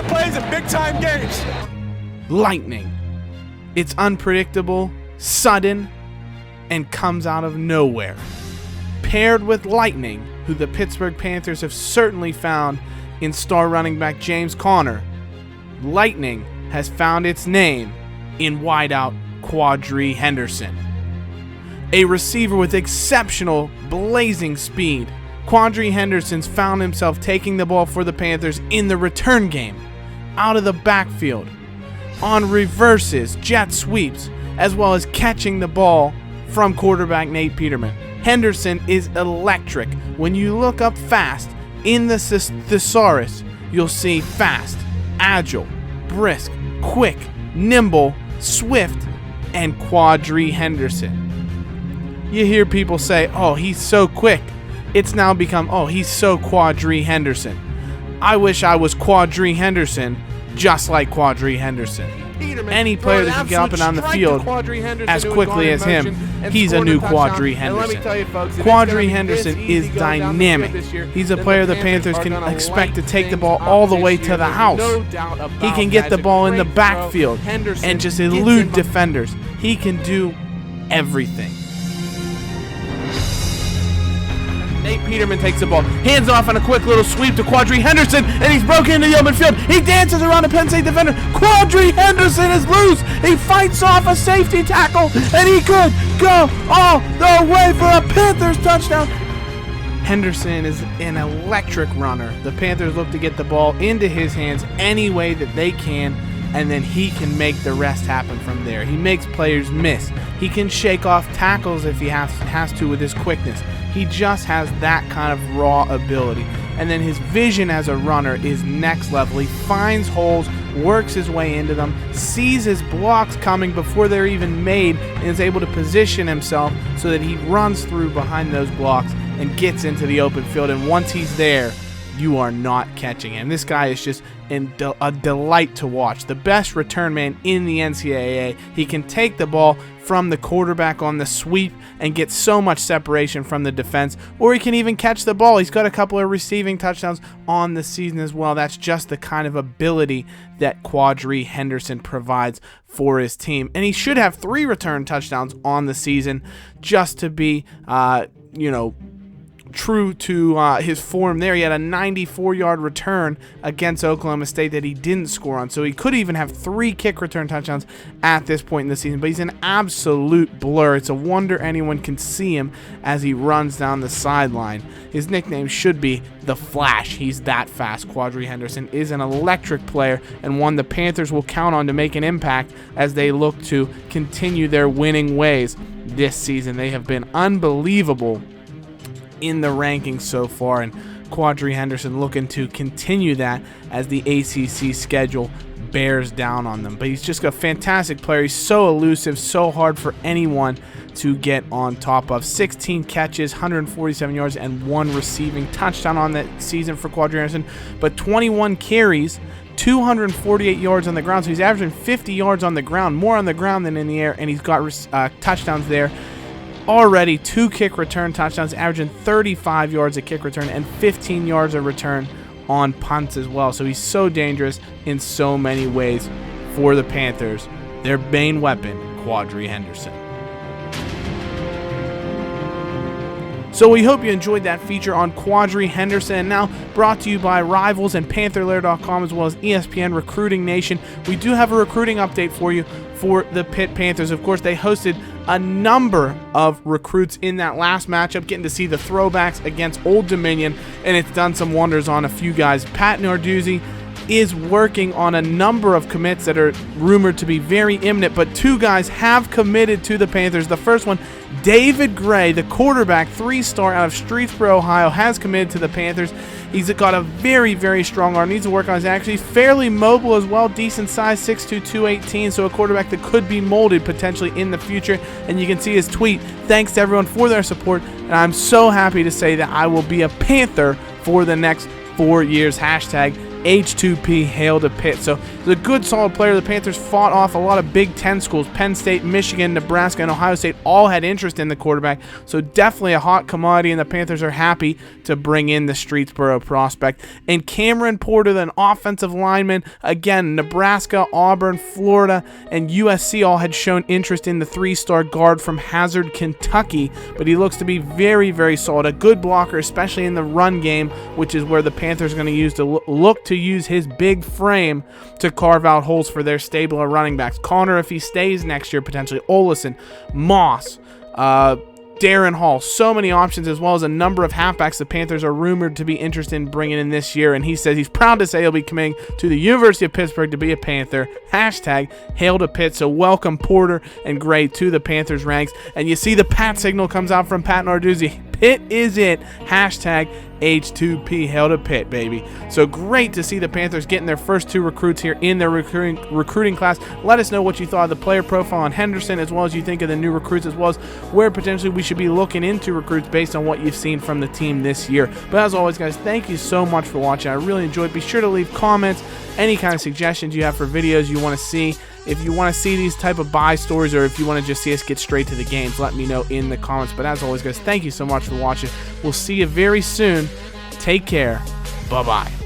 big-time plays in big-time games. Lightning. It's unpredictable, sudden, and comes out of nowhere. Paired with lightning, who the Pittsburgh Panthers have certainly found in star running back James Conner, lightning has found its name in wideout Quadree Henderson. A receiver with exceptional blazing speed, Quadree Henderson's found himself taking the ball for the Panthers in the return game, out of the backfield, on reverses, jet sweeps, as well as catching the ball from quarterback Nate Peterman. Henderson is electric. When you look up fast in the thesaurus, you'll see fast, agile, brisk, quick, nimble, swift, and Quadree Henderson. You hear people say, oh, he's so quick. It's now become, oh, he's so Quadree Henderson. I wish I was Quadree Henderson, just like Quadree Henderson. Any player that can get up and down the field as quickly as him, he's a new Quadree Henderson. Quadree Henderson is dynamic. He's a player the Panthers can expect to take the ball all the way to the house. He can get the ball in the backfield and just elude defenders. He can do everything. Nate Peterman takes the ball, hands off on a quick little sweep to Quadree Henderson, and he's broken into the open field. He dances around a Penn State defender. Quadree Henderson is loose. He fights off a safety tackle, and he could go all the way for a Panthers touchdown. Henderson is an electric runner. The Panthers look to get the ball into his hands any way that they can, and then he can make the rest happen from there. He makes players miss. He can shake off tackles if he has to with his quickness. He just has that kind of raw ability. And then his vision as a runner is next level. He finds holes, works his way into them, sees his blocks coming before they're even made, and is able to position himself so that he runs through behind those blocks and gets into the open field. And once he's there, you are not catching him. This guy is just a delight to watch. The best return man in the NCAA. He can take the ball from the quarterback on the sweep and get so much separation from the defense, or he can even catch the ball. He's got a couple of receiving touchdowns on the season as well. That's just the kind of ability that Quadree Henderson provides for his team. And he should have 3 return touchdowns on the season just to be, true to his form there. He had a 94-yard return against Oklahoma State that he didn't score on, so he could even have 3 kick return touchdowns at this point in the season, but he's an absolute blur. It's a wonder anyone can see him as he runs down the sideline. His nickname should be The Flash. He's that fast. Quadree Henderson is an electric player and one the Panthers will count on to make an impact as they look to continue their winning ways this season. They have been unbelievable in the rankings so far, and Quadree Henderson looking to continue that as the ACC schedule bears down on them. But he's just a fantastic player. He's so elusive, so hard for anyone to get on top of. 16 catches, 147 yards, and 1 receiving touchdown on that season for Quadree Henderson, but 21 carries, 248 yards on the ground, so he's averaging 50 yards on the ground, more on the ground than in the air, and he's got touchdowns there. Already 2 kick return touchdowns, averaging 35 yards a kick return and 15 yards a return on punts as well. So he's so dangerous in so many ways for the Panthers. Their main weapon, Quadree Henderson. So we hope you enjoyed that feature on Quadree Henderson, and now brought to you by Rivals and PantherLair.com as well as ESPN Recruiting Nation. We do have a recruiting update for you for the Pitt Panthers. Of course, they hosted a number of recruits in that last matchup, getting to see the throwbacks against Old Dominion, and it's done some wonders on a few guys. Pat Narduzzi is working on a number of commits that are rumored to be very imminent, but 2 guys have committed to the Panthers. The first one, David Gray, the quarterback, 3-star out of Streetsboro, Ohio, has committed to the Panthers. He's got a very, very strong arm. Needs to work on his accuracy. He's fairly mobile as well. Decent size, 6'2", 218. So a quarterback that could be molded potentially in the future. And you can see his tweet. Thanks to everyone for their support. And I'm so happy to say that I will be a Panther for the next 4 years. Hashtag H2P, hail to Pitt. So he's a good, solid player. The Panthers fought off a lot of Big Ten schools. Penn State, Michigan, Nebraska, and Ohio State all had interest in the quarterback. So definitely a hot commodity, and the Panthers are happy to bring in the Streetsboro prospect. And Cameron Porter, an offensive lineman. Again, Nebraska, Auburn, Florida, and USC all had shown interest in the 3-star guard from Hazard, Kentucky. But he looks to be very, very solid. A good blocker, especially in the run game, which is where the Panthers are going to use to look to use his big frame to carve out holes for their stable of running backs. Connor, if he stays next year, potentially. Olesen, Moss, Darren Hall, so many options, as well as a number of halfbacks the Panthers are rumored to be interested in bringing in this year. And he says he's proud to say he'll be coming to the University of Pittsburgh to be a Panther. Hashtag hail to Pitt. So welcome Porter and Gray to the Panthers ranks. And you see the Pat signal comes out from Pat Narduzzi. Pitt is it. Hashtag H2P, hail to Pitt, baby. So great to see the Panthers getting their first 2 recruits here in their recruiting class. Let us know what you thought of the player profile on Henderson, as well as you think of the new recruits, as well as where potentially we should be looking into recruits based on what you've seen from the team this year. But as always, guys, thank you so much for watching. I really enjoyed it. Be sure to leave comments, any kind of suggestions you have for videos you want to see. If you want to see these type of buy stories, or if you want to just see us get straight to the games, let me know in the comments. But as always, guys, thank you so much for watching. We'll see you very soon. Take care. Bye-bye.